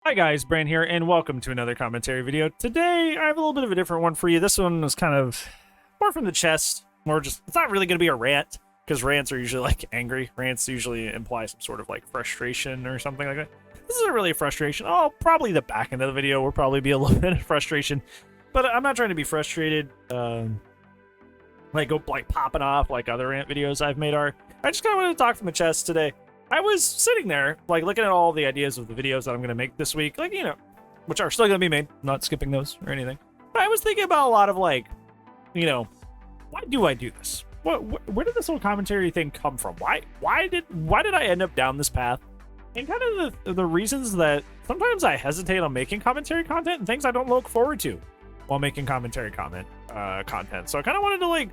Hi guys, Bran here, and welcome to another commentary video. Today, I have a little bit of a different one for you. This one is kind of more from the chest, more just, it's not really going to be a rant, because rants are usually like angry. Rants usually imply some sort of like frustration or something like that. This isn't really a frustration. Oh, probably the back end of the video will probably be a little bit of frustration, but I'm not trying to be frustrated, like popping off like other rant videos I've made are. I just kind of wanted to talk from the chest today. I was sitting there, like, looking at all the ideas of the videos that I'm going to make this week, like, you know, which are still going to be made, not skipping those or anything. But I was thinking about a lot of, like, you know, why do I do this? Where did this whole commentary thing come from? Why did I end up down this path? And kind of the reasons that sometimes I hesitate on making commentary content and things I don't look forward to while making commentary content. So I kind of wanted to, like,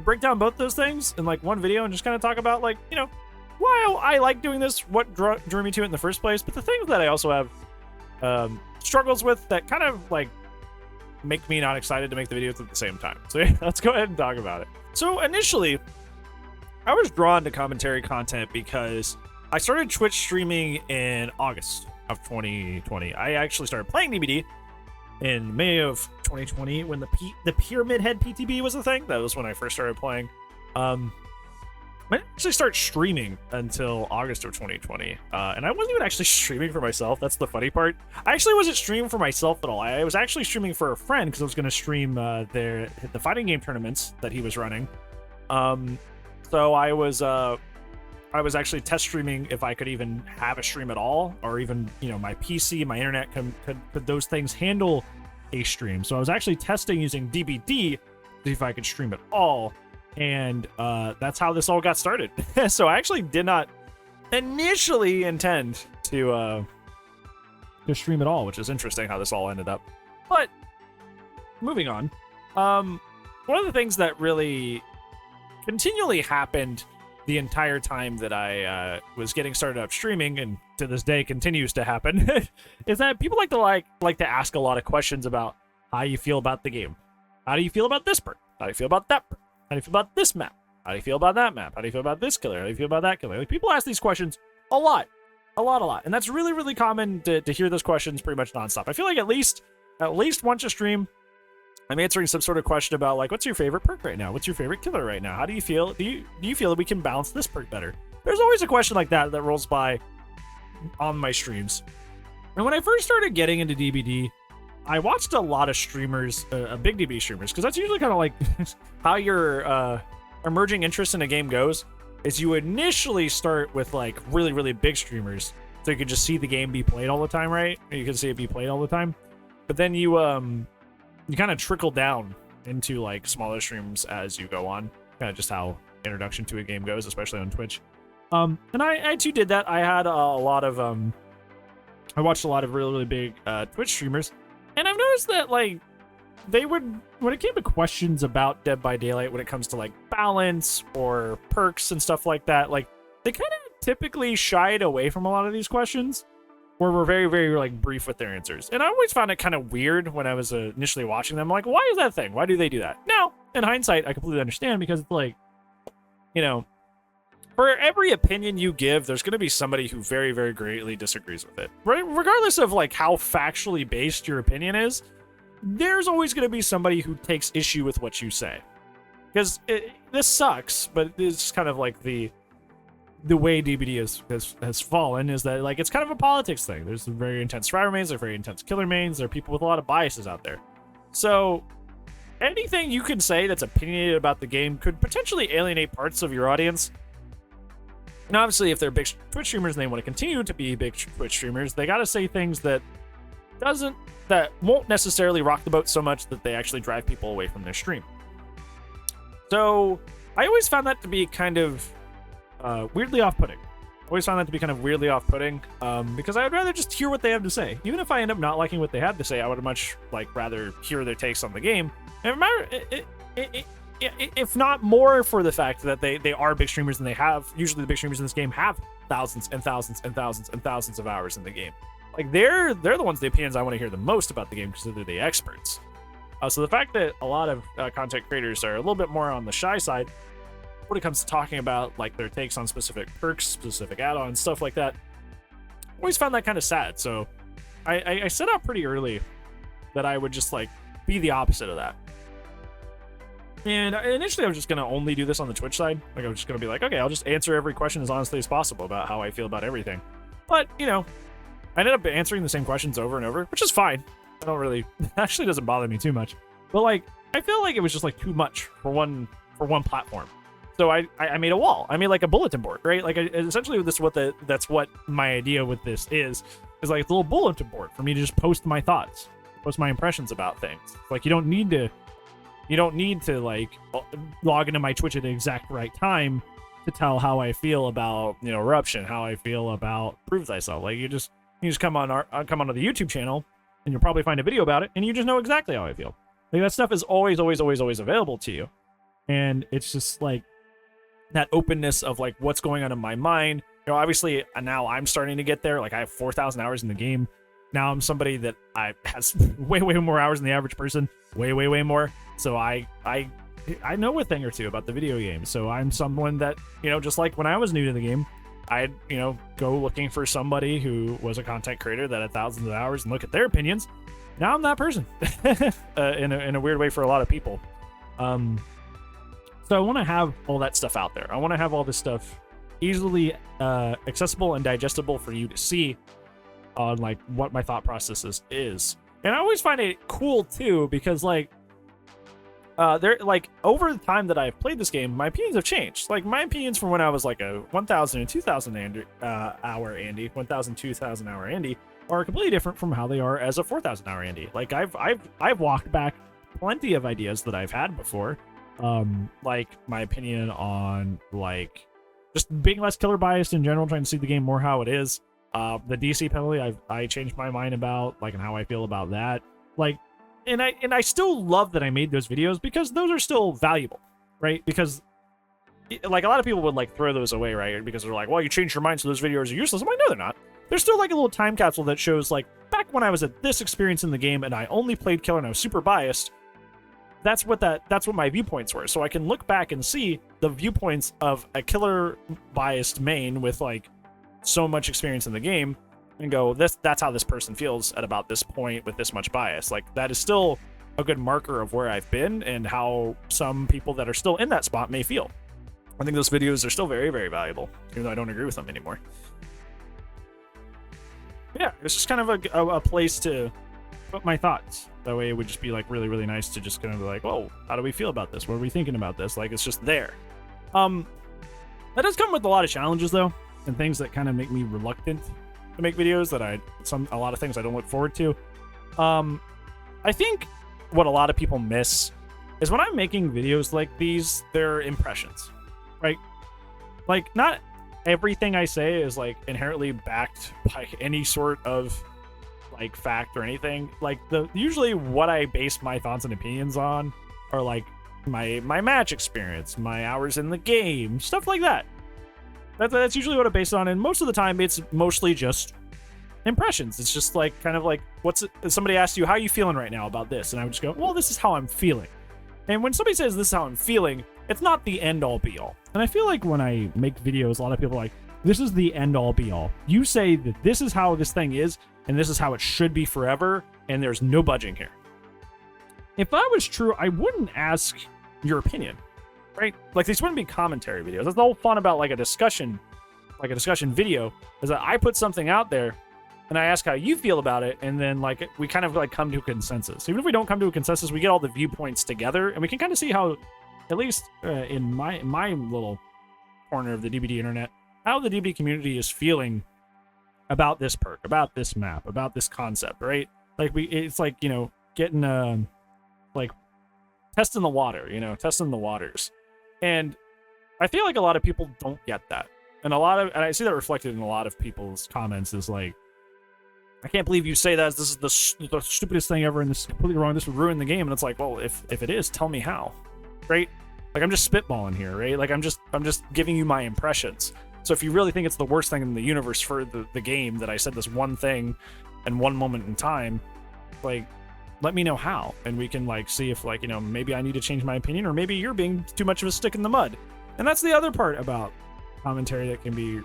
break down both those things in, like, one video and just kind of talk about, like, you know, why I like doing this, what drew me to it in the first place, but the things that I also have struggles with that kind of like make me not excited to make the videos at the same time. So yeah, let's go ahead and talk about it. So initially, I was drawn to commentary content because I started Twitch streaming in August of 2020. I actually started playing DBD in May of 2020 when the Pyramid Head PTB was a thing. That was when I first started playing. I didn't actually start streaming until August of 2020, and I wasn't even actually streaming for myself. That's the funny part. I actually wasn't streaming for myself at all. I was actually streaming for a friend because I was going to stream the fighting game tournaments that he was running. So I was actually test streaming if I could even have a stream at all, or even, you know, my PC, my internet could those things handle a stream. So I was actually testing using DBD to see if I could stream at all. And that's how this all got started. So I actually did not initially intend to stream at all, which is interesting how this all ended up. But moving on, one of the things that really continually happened the entire time that I was getting started up streaming, and to this day continues to happen, is that people like to ask a lot of questions about how you feel about the game. How do you feel about this perk? How do you feel about that perk? How do you feel about this map? How do you feel about that map? How do you feel about this killer? How do you feel about that killer? Like, people ask these questions a lot. And that's really, really common to hear those questions pretty much nonstop. I feel like at least once a stream, I'm answering some sort of question about, like, what's your favorite perk right now? What's your favorite killer right now? How do you feel? Do you feel that we can balance this perk better? There's always a question like that rolls by on my streams. And when I first started getting into DBD, I watched a lot of streamers, big DBD streamers, because that's usually kind of like how your emerging interest in a game goes, is you initially start with like really, really big streamers, so you can just see the game be played all the time, right? You can see it be played all the time. But then you kind of trickle down into like smaller streams as you go on, kind of just how introduction to a game goes, especially on Twitch. And I too did that. I had I watched a lot of really, really big Twitch streamers. And I've noticed that, like, they would, when it came to questions about Dead by Daylight, when it comes to, like, balance or perks and stuff like that, like, they kind of typically shied away from a lot of these questions, or were very, very, like, brief with their answers. And I always found it kind of weird when I was initially watching them. Like, why is that a thing? Why do they do that? Now, in hindsight, I completely understand, because it's like, you know, for every opinion you give, there's going to be somebody who very, very greatly disagrees with it. Regardless of like how factually based your opinion is, there's always going to be somebody who takes issue with what you say. Because this sucks, but it's kind of like the way DBD has fallen, is that like it's kind of a politics thing. There's some very intense survivor mains, there are very intense killer mains, there are people with a lot of biases out there. So anything you can say that's opinionated about the game could potentially alienate parts of your audience. And obviously, if they're big Twitch streamers and they want to continue to be big Twitch streamers, they got to say things that won't necessarily rock the boat so much that they actually drive people away from their stream. So I always found that to be kind of weirdly off-putting. Because I would rather just hear what they have to say. Even if I end up not liking what they have to say, I would much rather hear their takes on the game. And if not more for the fact that they are big streamers, and they have, usually the big streamers in this game have thousands and thousands and thousands and thousands of hours in the game. Like, they're the ones, the opinions I want to hear the most about the game, because they're the experts. So the fact that a lot of content creators are a little bit more on the shy side when it comes to talking about like their takes on specific perks, specific add-ons, stuff like that, always found that kind of sad. So I set out pretty early that I would just like be the opposite of that. And initially I was just gonna only do this on the Twitch side. Like I was just gonna be like, okay, I'll just answer every question as honestly as possible about how I feel about everything. But you know, I ended up answering the same questions over and over, which is fine. I don't really, actually doesn't bother me too much. But like, I feel like it was just like too much for one platform. So I made a wall. I made like a bulletin board, right? Like essentially that's what my idea with this is like a little bulletin board for me to just post my thoughts, post my impressions about things. Like you don't need to like log into my Twitch at the exact right time to tell how I feel about, you know, Eruption, how I feel about Prove Thyself. Like you just come onto the YouTube channel and you'll probably find a video about it and you just know exactly how I feel. Like that stuff is always available to you. And it's just like that openness of like what's going on in my mind. You know, obviously now I'm starting to get there. Like I have 4,000 hours in the game. Now I'm somebody that has way more hours than the average person. Way more. So I know a thing or two about the video game. So I'm someone that, you know, just like when I was new to the game, I'd, you know, go looking for somebody who was a content creator that had thousands of hours and look at their opinions. Now I'm that person in a weird way for a lot of people. So I want to have all that stuff out there. I want to have all this stuff easily accessible and digestible for you to see on like what my thought processes is. And I always find it cool too, because like there, like over the time that I've played this game, my opinions have changed. Like my opinions from when I was like a 1,000 and 2,000 hour Andy, 1,000, 2,000 hour Andy are completely different from how they are as a 4,000 hour Andy. Like I've walked back plenty of ideas that I've had before. Like my opinion on like just being less killer biased in general, trying to see the game more how it is. The DC penalty, I changed my mind about, like, and how I feel about that. Like, and I still love that I made those videos because those are still valuable, right? Because like a lot of people would like throw those away, right? Because they're like, well, you changed your mind, so those videos are useless. I'm like, no, they're not. There's still like a little time capsule that shows like back when I was at this experience in the game and I only played killer and I was super biased. That's what my viewpoints were. So I can look back and see the viewpoints of a killer biased main with like so much experience in the game and go, that's how this person feels at about this point with this much bias. Like that is still a good marker of where I've been and how some people that are still in that spot may feel. I think those videos are still very, very valuable, even though I don't agree with them anymore. Yeah, it's just kind of a place to put my thoughts. That way it would just be like really, really nice to just kind of be like, whoa, how do we feel about this? What are we thinking about this? Like, it's just there. That does come with a lot of challenges though, and things that kind of make me reluctant to make videos that a lot of things I don't look forward to. I think what a lot of people miss is when I'm making videos like these, they're impressions, right? Like not everything I say is like inherently backed by any sort of like fact or anything. Like usually what I base my thoughts and opinions on are like my match experience, my hours in the game, stuff like that. That's usually what I base it on, and most of the time it's mostly just impressions. It's just like kind of like somebody asks you, how are you feeling right now about this? And I would just go, well, this is how I'm feeling. And when somebody says this is how I'm feeling, it's not the end all be all. And I feel like when I make videos, a lot of people are like, this is the end all be all. You say that this is how this thing is, and this is how it should be forever, and there's no budging here. If that was true, I wouldn't ask your opinion, right? Like these wouldn't be commentary videos. That's the whole fun about like a discussion video, is that I put something out there and I ask how you feel about it, and then like we kind of like come to a consensus. Even if we don't come to a consensus, we get all the viewpoints together, and we can kind of see how, at least in my little corner of the DBD internet, how the DBD community is feeling about this perk, about this map, about this concept, right? Like it's like, you know, getting like testing the water, you know, testing the waters. And I feel like a lot of people don't get that. And I see that reflected in a lot of people's comments is like, I can't believe you say that. This is the stupidest thing ever, and this is completely wrong. This would ruin the game. And it's like, well, if it is, tell me how, right? Like I'm just spitballing here, right? Like I'm just giving you my impressions. So if you really think it's the worst thing in the universe for the game that I said this one thing and one moment in time, like let me know how, and we can like see if like, you know, maybe I need to change my opinion, or maybe you're being too much of a stick in the mud. And that's the other part about commentary that can be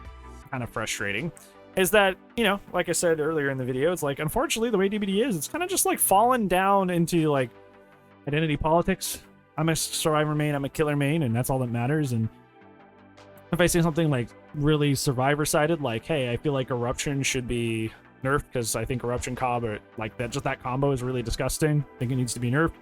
kind of frustrating, is that, you know, like I said earlier in the video, it's like, unfortunately, the way DBD is, it's kind of just like fallen down into like identity politics. I'm a survivor main, I'm a killer main, and that's all that matters. And if I say something like really survivor sided, like, hey, I feel like Eruption should be nerfed because I think Eruption combo, like that, just that combo is really disgusting. I think it needs to be nerfed.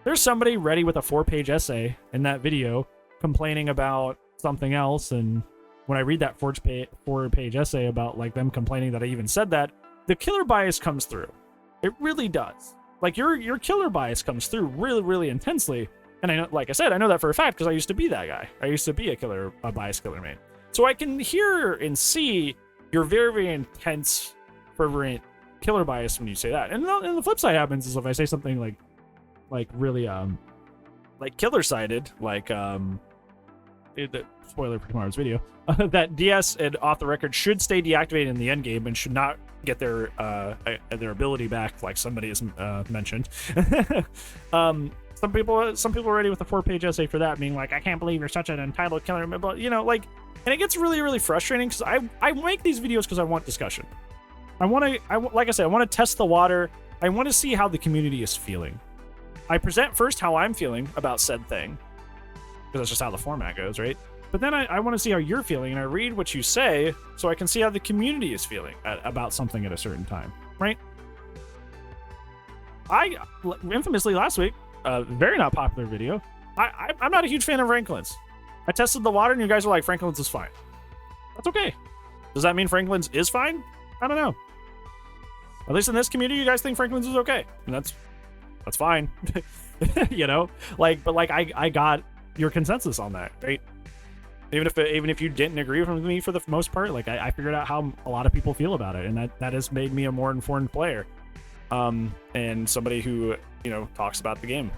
There's somebody ready with a 4-page essay in that video complaining about something else, and when I read that 4-page essay about like them complaining that I even said that, the killer bias comes through. It really does. Like your killer bias comes through really, really intensely. And I know, like I said, I know that for a fact because I used to be that guy. I used to be a biased killer main. So I can hear and see your very, very intense, fervent killer bias when you say that. And the flip side happens is if I say something like really like killer sided, like spoiler for tomorrow's video, that DS and off the record should stay deactivated in the end game and should not get their ability back, like somebody has mentioned. Some people are ready with a 4-page essay for that, being like, I can't believe you're such an entitled killer, but you know, like, and it gets really, really frustrating because I make these videos because I want discussion. Like I said, I want to test the water. I want to see how the community is feeling. I present first how I'm feeling about said thing, because that's just how the format goes, right? But then I want to see how you're feeling, and I read what you say so I can see how the community is feeling about something at a certain time, right? I infamously last week, very not popular video, I'm not a huge fan of Franklin's. I tested the water and you guys were like, Franklin's is fine. That's okay. Does that mean Franklin's is fine? I don't know. At least in this community, you guys think Franklin's is okay, and that's fine. You know, like, but like I got your consensus on that, right? Even if you didn't agree with me for the most part, like I figured out how a lot of people feel about it, and that has made me a more informed player, and somebody who, you know, talks about the game.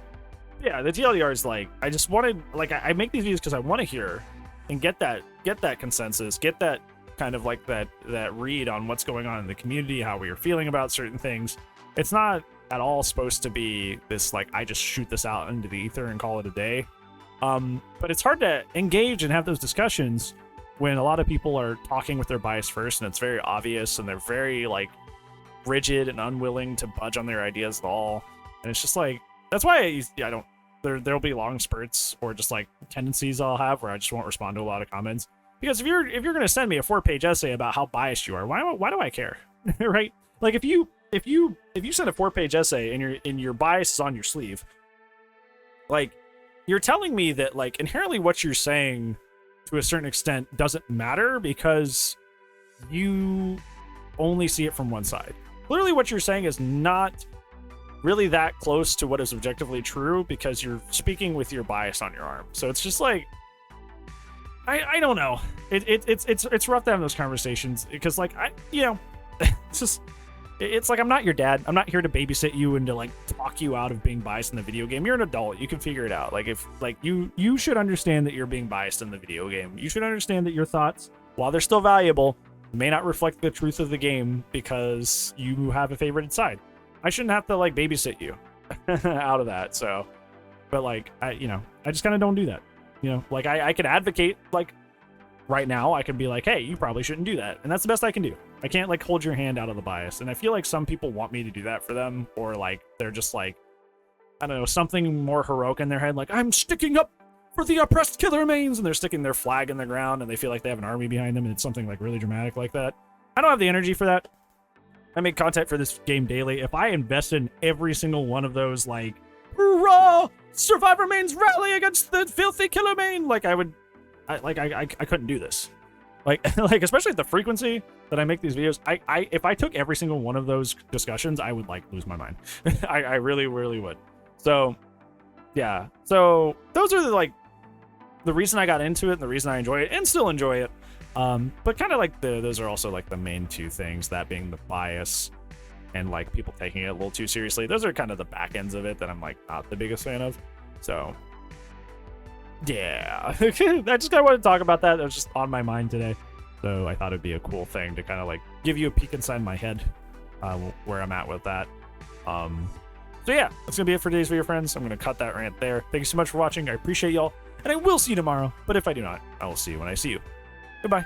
Yeah, the TLDR is like, I just wanted, like, I make these videos because I want to hear and get that consensus, get that kind of like that read on what's going on in the community, how we are feeling about certain things. It's not at all supposed to be this like I just shoot this out into the ether and call it a day. But it's hard to engage and have those discussions when a lot of people are talking with their bias first, and it's very obvious, and they're very like rigid and unwilling to budge on their ideas at all. And it's just like, that's why I don't, there'll be long spurts or just like tendencies I'll have where I just won't respond to a lot of comments. Because if you're going to send me a 4-page essay about how biased you are, why do I care? Right? Like if you send a 4-page essay and your bias is on your sleeve, like, you're telling me that like inherently what you're saying to a certain extent doesn't matter because you only see it from one side. Clearly what you're saying is not really that close to what is objectively true because you're speaking with your bias on your arm. So it's just like, I don't know. It's rough to have those conversations because like it's like, I'm not your dad. I'm not here to babysit you and to like talk you out of being biased in the video game. You're an adult. You can figure it out. Like if like you should understand that you're being biased in the video game. You should understand that your thoughts, while they're still valuable, may not reflect the truth of the game because you have a favorited side. I shouldn't have to like babysit you out of that. So, but like I just kind of don't do that. You know, like I can advocate, like right now I can be like, hey, you probably shouldn't do that. And that's the best I can do. I can't like hold your hand out of the bias. And I feel like some people want me to do that for them, or like they're just like, I don't know, something more heroic in their head. Like, I'm sticking up for the oppressed killer mains, and they're sticking their flag in the ground and they feel like they have an army behind them, and it's something like really dramatic like that. I don't have the energy for that. I make content for this game daily. If I invested in every single one of those, like, hurrah, survivor mains rally against the filthy killer main, like I couldn't do this. Like especially at the frequency that I make these videos, if I took every single one of those discussions, I would like lose my mind. I really, really would. So yeah, so those are the reason I got into it and the reason I enjoy it and still enjoy it. But kind of like those are also like the main two things, that being the bias and like people taking it a little too seriously. Those are kind of the back ends of it that I'm like not the biggest fan of. So yeah, I just kind of wanted to talk about that. That was just on my mind today. So I thought it'd be a cool thing to kind of like give you a peek inside my head, where I'm at with that. So yeah, that's gonna be it for today's video, friends. I'm gonna cut that rant there. Thank you so much for watching. I appreciate y'all, and I will see you tomorrow. But if I do not, I will see you when I see you. Goodbye.